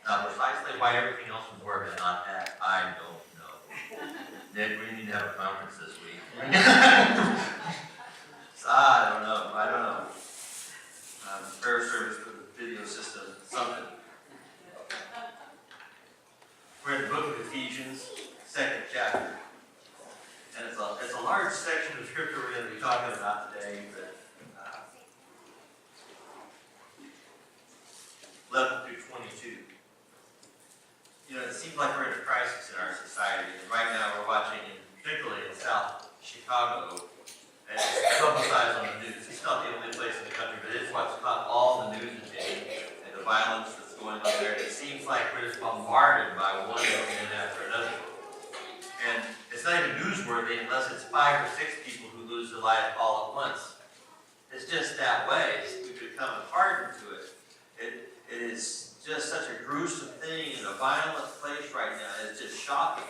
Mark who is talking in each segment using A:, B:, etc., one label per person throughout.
A: Now, precisely why everything else was working on that, I don't know. Nick, we need to have a conference this week. So, I don't know. Prayer service for the video system, something. We're in the book of Ephesians, 2nd chapter. And it's a large section of scripture we're going to be talking about today, but 11 through 22. You know, it seems like we're in a crisis in our society, and right now we're watching, particularly in South Chicago, and it's publicized on the news. It's not the only place in the country, but it's what's caught all the news attention, and the violence that's going on there. It seems like we're just bombarded by one incident after another. And it's not even newsworthy unless it's 5 or 6 people who lose their life all at once. It's just that way. We've become hardened to it. It is just such a gruesome thing and a violent place right now. It's just shocking.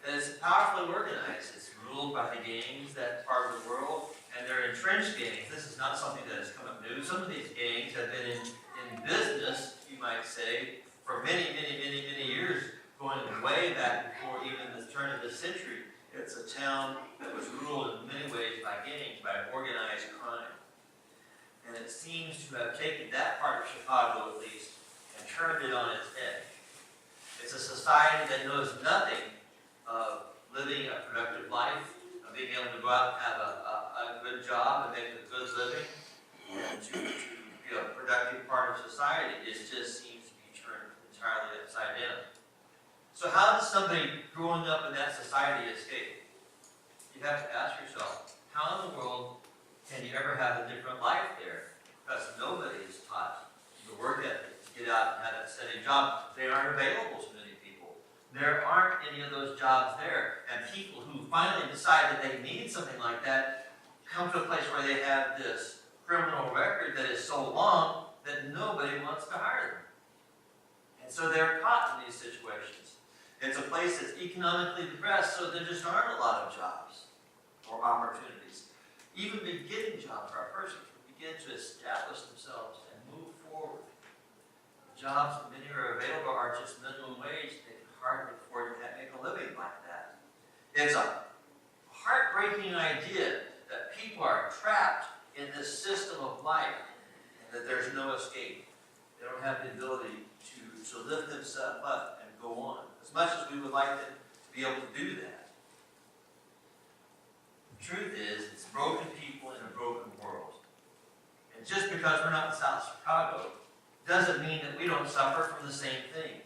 A: And it's powerfully organized. It's ruled by the gangs, that part of the world, and they're entrenched gangs. This is not something that has come up new. Some of these gangs have been in business, you might say, for many years, going way back before even the turn of the century. It's a town that was ruled in many ways by gangs, by organized crime. And it seems to have taken that part of Chicago, at least, and turned it on its head. It's a society that knows nothing of living a productive life, of being able to go out and have a good job and make a good living, and to be a productive part of society. It just seems to be turned entirely upside down. So how does somebody growing up in that society escape? You have to ask yourself, how in the world can you ever have a different life there? Because nobody is taught the work ethic to get out and have that steady job. They aren't available to many people. There aren't any of those jobs there. And people who finally decide that they need something like that come to a place where they have this criminal record that is so long that nobody wants to hire them. And so they're caught in these situations. It's a place that's economically depressed, so there just aren't a lot of jobs or opportunities. Even beginning jobs for a person can begin to establish themselves and move forward. The jobs that many are available are just minimum wage. They can hardly afford to make a living like that. It's a heartbreaking idea that people are trapped in this system of life and that there's no escape. They don't have the ability to lift themselves up and go on, as much as we would like them to be able to do that. The truth is, it's broken people in a broken world. And just because we're not in South Chicago doesn't mean that we don't suffer from the same thing.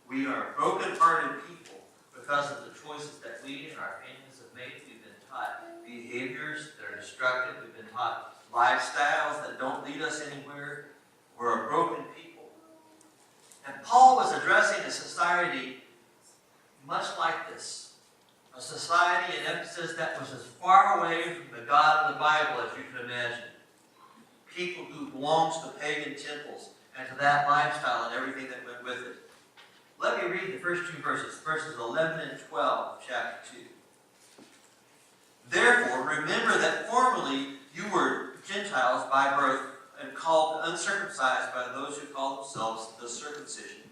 A: We are broken-hearted people because of the choices that we and our families have made. We've been taught behaviors that are destructive. We've been taught lifestyles that don't lead us anywhere. We're a broken people. And Paul was addressing a society much like this. A society in Ephesus that was as far away from the God of the Bible as you can imagine. People who belonged to pagan temples and to that lifestyle and everything that went with it. Let me read the first 2 verses, verses 11 and 12 of chapter 2. Therefore, remember that formerly you were Gentiles by birth and called uncircumcised by those who call themselves the circumcision,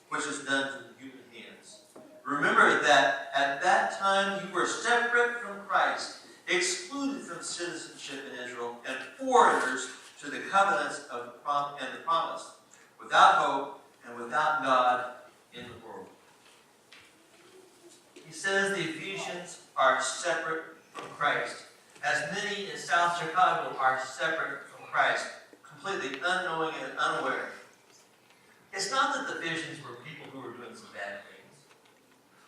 A: which is done from human hands. Remember that at that time you were separate from Christ, excluded from citizenship in Israel, and foreigners to the covenants of the promise, without hope and without God in the world. He says the Ephesians are separate from Christ, as many in South Chicago are separate from Christ, completely unknowing and unaware. It's not that the Ephesians were people who were doing some bad things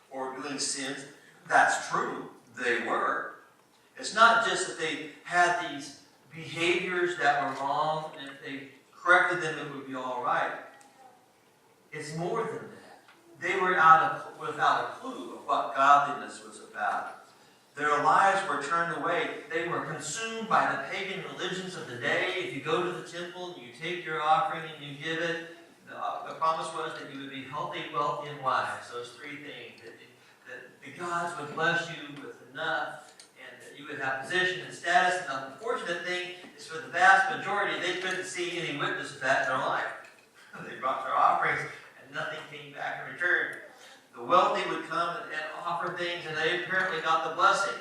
A: or doing sins. That's true. They were. It's not just that they had these behaviors that were wrong, and if they corrected them, it would be all right. It's more than that. They were without a clue of what godliness was about. Their lives were turned away. They were consumed by the pagan religions of the day. If you go to the temple, you take your offering and you give it. The promise was that you would be healthy, wealthy, and wise. Those 3 things. That the gods would bless you with enough, and that you would have position and status. And the unfortunate thing is, for the vast majority, they couldn't see any witness of that in their life. They brought their offerings, and and nothing came back in return. The wealthy would come and offer things, and they apparently got the blessing.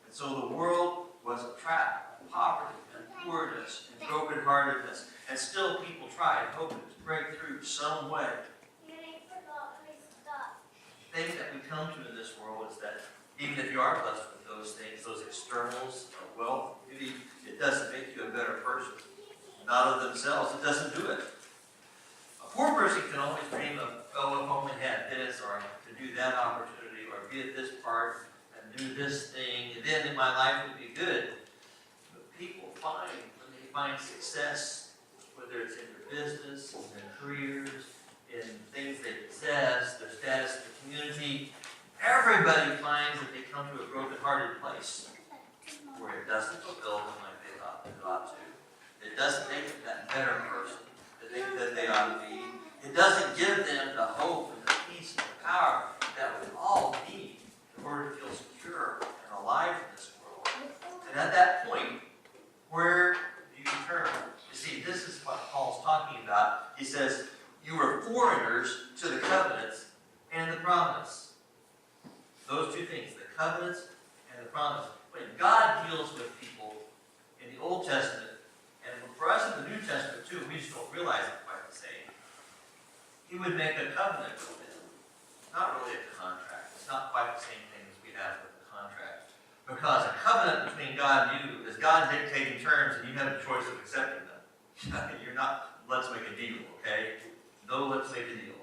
A: And so the world was a trap of poverty and poorness and brokenheartedness. And still people tried, hoping to break through some way. The thing that we come to in this world is that even if you are blessed with those things, those externals of wealth, beauty, it doesn't make you a better person. Not of themselves, it doesn't do it. A poor person can always dream of, oh, if I only had this, or to do that opportunity, or be at this part, and do this thing, and then my life would be good. But people find, when they find success, whether it's in their business, in their careers, in things they possess, their status in the community, everybody finds that they come to a broken-hearted place where it doesn't fulfill them like they thought it ought to. It doesn't make them that better person that they ought to be. It doesn't give them the hope and the peace and the power that we all need in order to feel secure and alive in this world. And at that point, where do you turn? You see, this is what Paul's talking about. He says, you were foreigners to the covenants and the promise. Those two things, the covenants and the promise. When God deals with people in the Old Testament, and for us in the New Testament too, we just don't realize it quite the same. He would make a covenant with them. Not really a contract. It's not quite the same thing as we have with a contract. Because a covenant between God and you is God dictating terms, and you have the choice of accepting them. You're not, let's make a deal, okay? No, let's make a deal.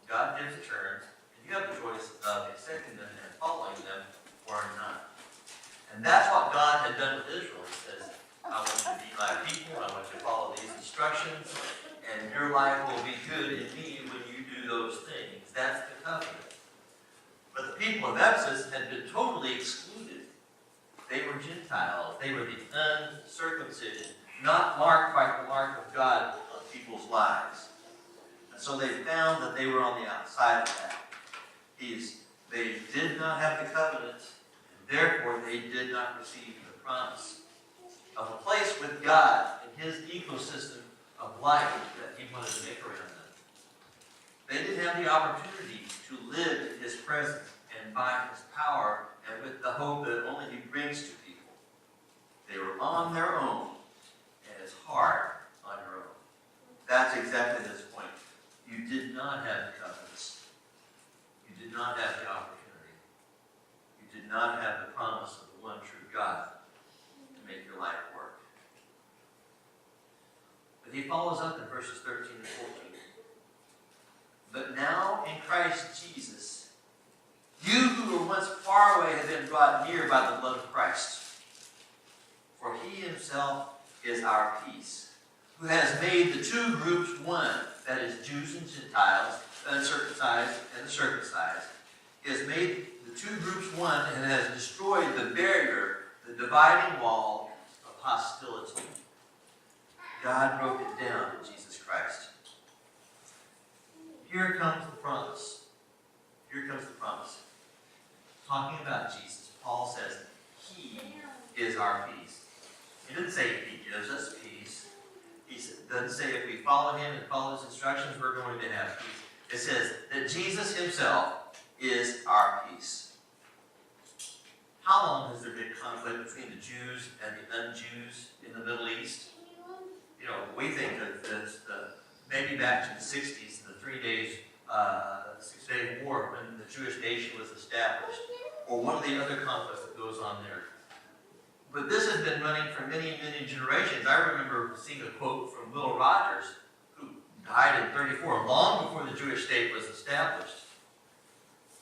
A: God gives the terms, and you have the choice of accepting them and following them or not. And that's what God had done with Israel. He says, I want you to be my people, I want you to follow these instructions, and your life will be good in me when you do those things. That's the covenant. But the people of Ephesus had been totally excluded. They were Gentiles. They were the uncircumcision, not marked by the mark of God on people's lives. And so they found that they were on the outside of that. They did not have the covenant, and therefore they did not receive the promise of a place with God in His ecosystem of life that He wanted to make around them. They didn't have the opportunity to live in His presence and by His power and with the hope that only He brings to people. They were on their own, and it's hard on your own. That's exactly this point. You did not have the covenants. You did not have the opportunity. You did not have the promise of the one true God to make your life work. But he follows up in verses 13 and 14. But now in Christ Jesus, you who were once far away have been brought near by the blood of Christ. For He Himself is our peace, who has made the two groups one, that is, Jews and Gentiles, the uncircumcised and the circumcised. He has made the two groups one and has destroyed the barrier, the dividing wall of hostility. God broke it down in Jesus Christ. Here comes the promise. Here comes the promise. Talking about Jesus, Paul says, He is our peace. He didn't say He gives us peace. He doesn't say if we follow Him and follow His instructions, we're going to have peace. It says that Jesus Himself is our peace. How long has there been conflict between the Jews and the un-Jews in the Middle East? You know, we think of this, maybe back to the 60s, the 6-day war when the Jewish nation was established, or one of the other conflicts that goes on there. But this has been running for many, many generations. I remember seeing a quote from Will Rogers, who died in 1934, long before the Jewish state was established.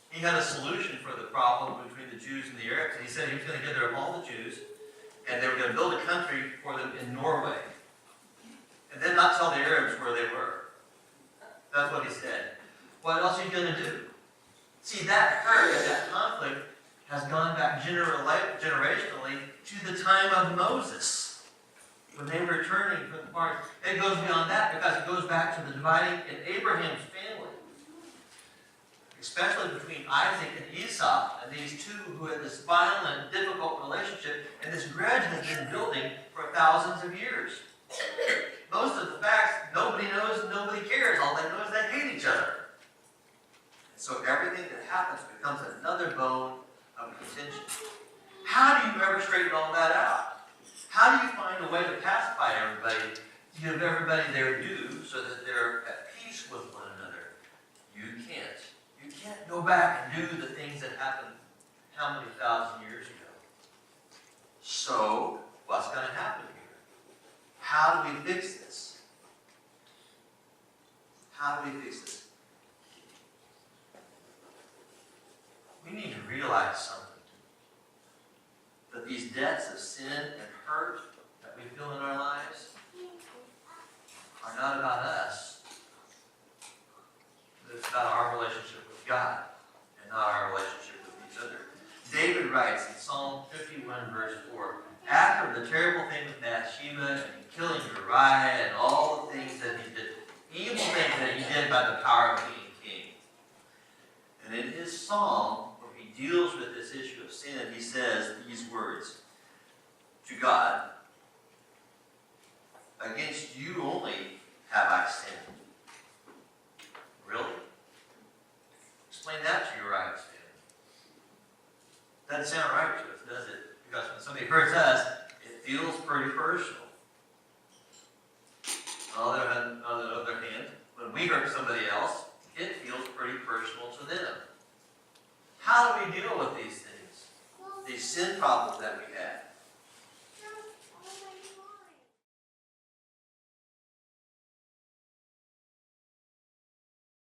A: He had a solution for the problem between the Jews and the Arabs. He said he was going to gather up all the Jews, and they were going to build a country for them in Norway, and then not tell the Arabs where they were. That's what he said. What else are you going to do? See, that hurt and that conflict has gone back generationally to the time of Moses, when they were returning from the part. It goes beyond that because it goes back to the dividing in Abraham's family, especially between Isaac and Esau, and these two who had this violent, difficult relationship, and this grudge has been building for thousands of years. Most of the facts nobody knows and nobody cares. straighten all that out. How do you find a way to pacify everybody, to give everybody their due so that they're at peace with one another? You can't. You can't go back and do the things that happened how many thousand years ago. So, what's going to happen here? How do we fix this? How do we fix this? We need to realize something. That these debts of sin and hurt that we feel in our lives are not about us. It's about our relationship with God and not our relationship with each other. David writes in Psalm 51, verse 4, after the terrible thing with Bathsheba and killing Uriah and all the things that he did, evil things that he did by the power of being king. And in his psalm, where he deals with this issue of sin, he says these words to God, against you only have I sinned. Really? Explain that to Uriah's family. Doesn't sound right to us, does it? Because when somebody hurts us, it feels pretty personal. On the other hand, when we hurt somebody else, it feels pretty personal to them. How do we deal with these things? These sin problems that we have?